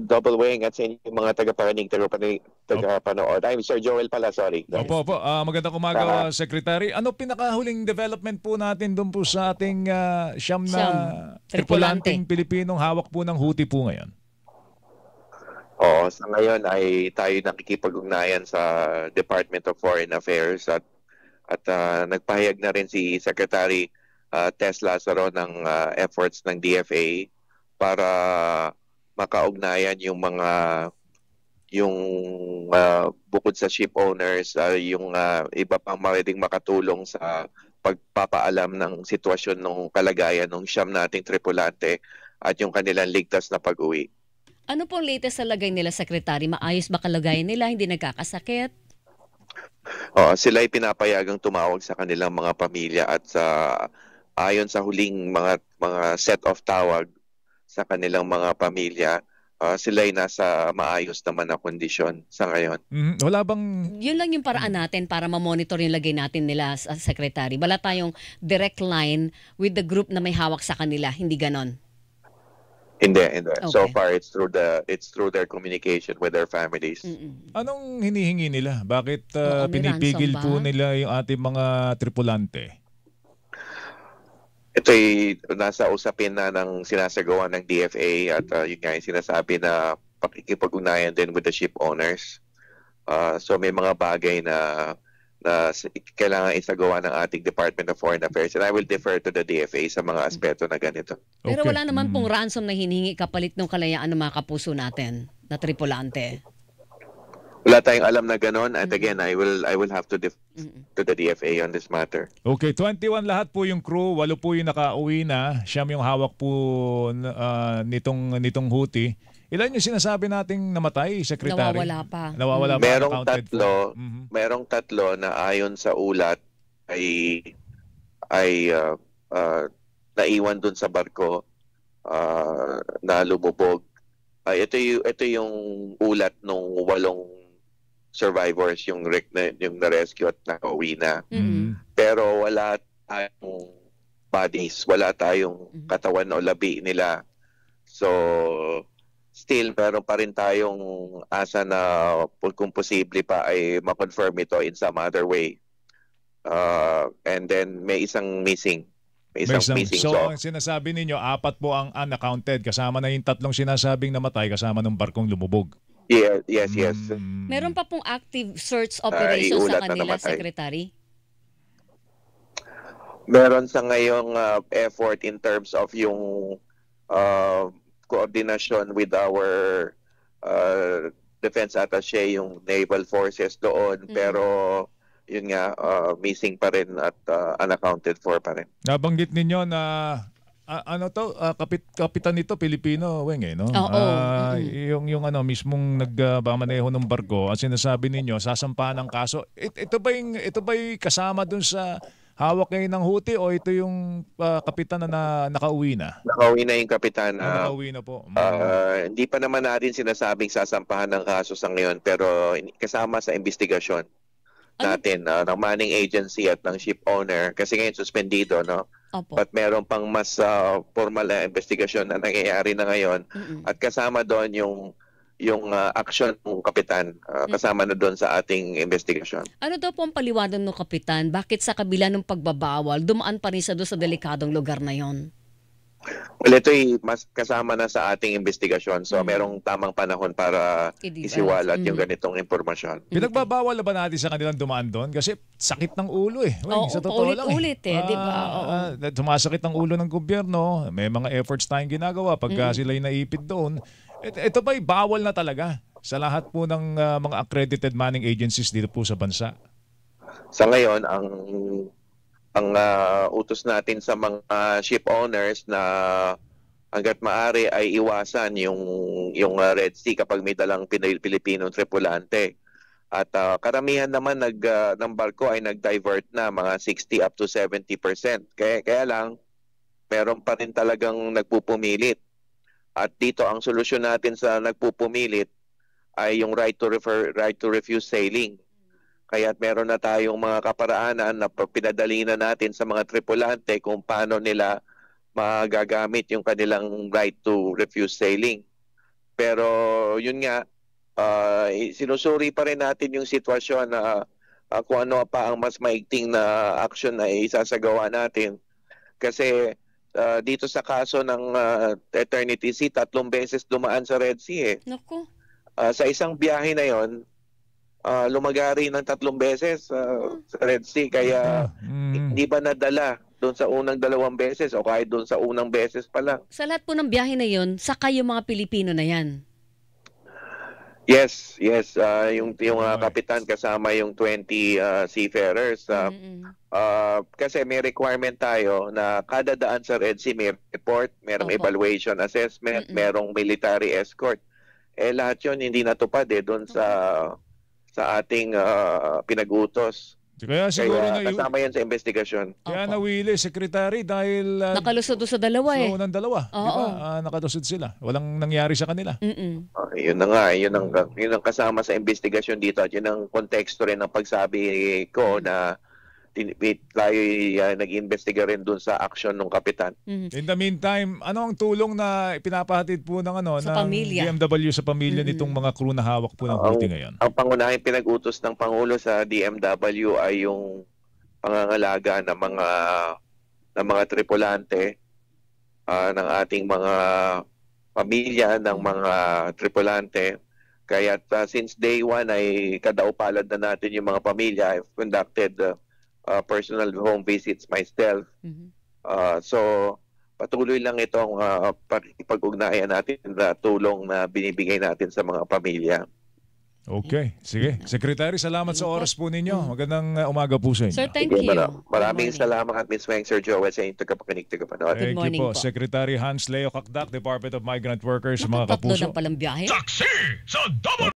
Double Wing at sa inyong mga tagapanood. I'm Sir Joel pala, sorry. Opo, opo. Magandang umaga, Secretary. Ano pinakahuling development po natin doon po sa ating siyam na tripulanteng Pilipinong hawak po ng Houthi po ngayon? Oo, sa ngayon ay tayo nakikipag-ugnayan sa Department of Foreign Affairs at nagpahayag na rin si Secretary Tess Lazaro ng efforts ng DFA para makaugnayan yung bukod sa ship owners, yung iba pang pwedeng makatulong sa pagpapaalam ng sitwasyon ng kalagayan ng siyam nating tripulante at yung kanilang ligtas na pag-uwi. Ano pong latest sa lagay nila, Secretary? Maayos ba kalagayan nila? Hindi nagkakasakit? Sila ay pinapayagang tumawag sa kanilang mga pamilya at ayon sa huling mga set of tawag sa kanilang mga pamilya, sila ay nasa maayos naman na kondisyon sa ngayon. Wala bang... Yun lang yung paraan natin para ma-monitor yung lagay natin nila, Secretary. Wala tayong direct line with the group na may hawak sa kanila. Hindi ganon? Hindi. Okay. So far, it's through their communication with their families. Anong hinihingi nila? Bakit pinipigil po nila yung ating mga tripulante? Ito'y nasa usapin na ng sinasagawa ng DFA at yun nga yung sinasabi na pakikipag-ugnayan din with the ship owners. So may mga bagay na kailangan isagawa ng ating Department of Foreign Affairs, and I will defer to the DFA sa mga aspeto na ganito. Pero wala naman pong ransom na hinihingi kapalit ng kalayaan ng mga kapuso natin na tripulante. Wala tayong alam na gano'n. At again, I will have to to the DFA on this matter. Okay, 21 lahat po yung crew, 8 po yung nakauwi na. Siyam yung hawak po nitong Houthi. Ilan yung sinasabi nating namatay, Secretary? Nawawala pa. Nawawala pa. Merong tatlo na ayon sa ulat ay naiwan dun sa barko na lumubog. Ito yung ulat nung 8 survivors yung na-rescue at nakauwi na. Pero wala tayong bodies, wala tayong katawan o labi nila. So still meron pa rin tayong asa na kung posible pa ay ma-confirm ito in some other way. And then may isang missing. So ang sinasabi ninyo, 4 po ang unaccounted, kasama na yung 3 sinasabing namatay kasama ng barkong lumubog. Yes. Meron pa pong active search operation sa kanila, Secretary? Meron sa ngayong effort in terms of yung coordination with our defense attaché, yung naval forces doon, pero yun nga, missing pa rin at unaccounted for pa rin. Nabanggit ninyo na kapitan nito Pilipino, Weng, no? Oo. Yung mismong nagmamaneho ng barko at sinasabi ninyo sasampahan ng kaso. Ito ba yung kasama dun sa hawak ngayon ng Houthi o ito yung kapitan na nakauwi na? Nakauwi na yung kapitan. Nakauwi na po. Hindi pa naman natin sinasabing sasampahan ng kaso sa ngayon, pero kasama sa investigasyon natin ng manning agency at ng ship owner kasi ngayon suspendido, no? Opo. But meron pang mas formal na investigasyon na nangyayari na ngayon at kasama doon yung action ng kapitan, kasama na doon sa ating investigasyon. Ano daw po ang paliwanag ng kapitan? Bakit sa kabila ng pagbabawal, dumaan pa rin sa doon sa delikadong lugar na yon? Well, ito'y mas kasama na sa ating investigasyon. So, merong tamang panahon para isiwalat yung ganitong impormasyon. Pinagbabawal na ba natin sa kanilang dumaan doon? Kasi sakit ng ulo eh. Sa totoo lang ulit di ba? Sumasakit ang ulo ng gobyerno. May mga efforts tayong ginagawa pagka sila'y naipid doon. Ito ba'y bawal na talaga sa lahat po ng mga accredited manning agencies dito po sa bansa? Sa ngayon, ang utos natin sa mga ship owners na hangga't maaari ay iwasan yung Red Sea kapag may dalang Pilipinong tripulante. At karamihan naman ng barko ay nag-divert na mga 60 up to 70%. Kaya lang, meron pa rin talagang nagpupumilit. At dito ang solusyon natin sa nagpupumilit ay yung right to refuse sailing. Kaya meron na tayong mga kaparaanan na pinadali na natin sa mga tripulante kung paano nila magagamit yung kanilang right to refuse sailing. Pero yun nga, sinusuri pa rin natin yung sitwasyon na kung ano pa ang mas maigting na action na isasagawa natin. Kasi dito sa kaso ng Eternity Sea, 3 beses dumaan sa Red Sea eh. Naku. Sa isang biyahe na yon, lumagari ng 3 beses sa Red Sea. Kaya hindi ba nadala doon sa unang 2 beses o kahit doon sa unang beses pa lang? Sa lahat po ng biyahe na yon, sakay yung mga Pilipino na yan. Yes. Yung kapitan kasama yung 20 seafarers. Kasi may requirement tayo na kada daan sa Red Sea may report, merong Opo. evaluation assessment, merong military escort. Lahat yun hindi natupad doon sa ating pinag-utos. Kaya siguro Kaya kasama yan sa investigasyon. Kaya nawili, Secretary, dahil Nakalusod doon sa dalawa sa eh. unang dalawa. Di Oo. ba? Nakalusod sila. Walang nangyari sa kanila. Yun na nga, yun ang kasama sa investigasyon dito at yun ang konteksto rin ng pagsabi ko na tayo nag-imbestiga rin dun sa action ng kapitan. In the meantime, ano ang tulong na pinapahatid po ng Sa ng pamilya. DMW sa pamilya nitong mga crew na hawak po ng Houthi ngayon? Ang pangunahing pinag-utos ng Pangulo sa DMW ay yung pangangalaga ng mga tripulante ng ating mga pamilya ng mga tripulante. Kaya since day one ay kadaupalad na natin yung mga pamilya. I've conducted personal home visits myself. So patuloy lang itong pag-ugnayan natin na tulong na binibigay natin sa mga pamilya. Okay, sige. Secretary, salamat sa oras po ninyo. Magandang umaga po sa inyo. Sir, thank you. Maraming Good morning. salamat, Ms. Weng, Sir Joel, sa inyong tagapakinig, tagapanood. Good Thank you morning po. po. Secretary Hans Leo Cacdac, Department of Migrant Workers, mga Nakatatlo kapuso. na palang biyahe. Saksi sa double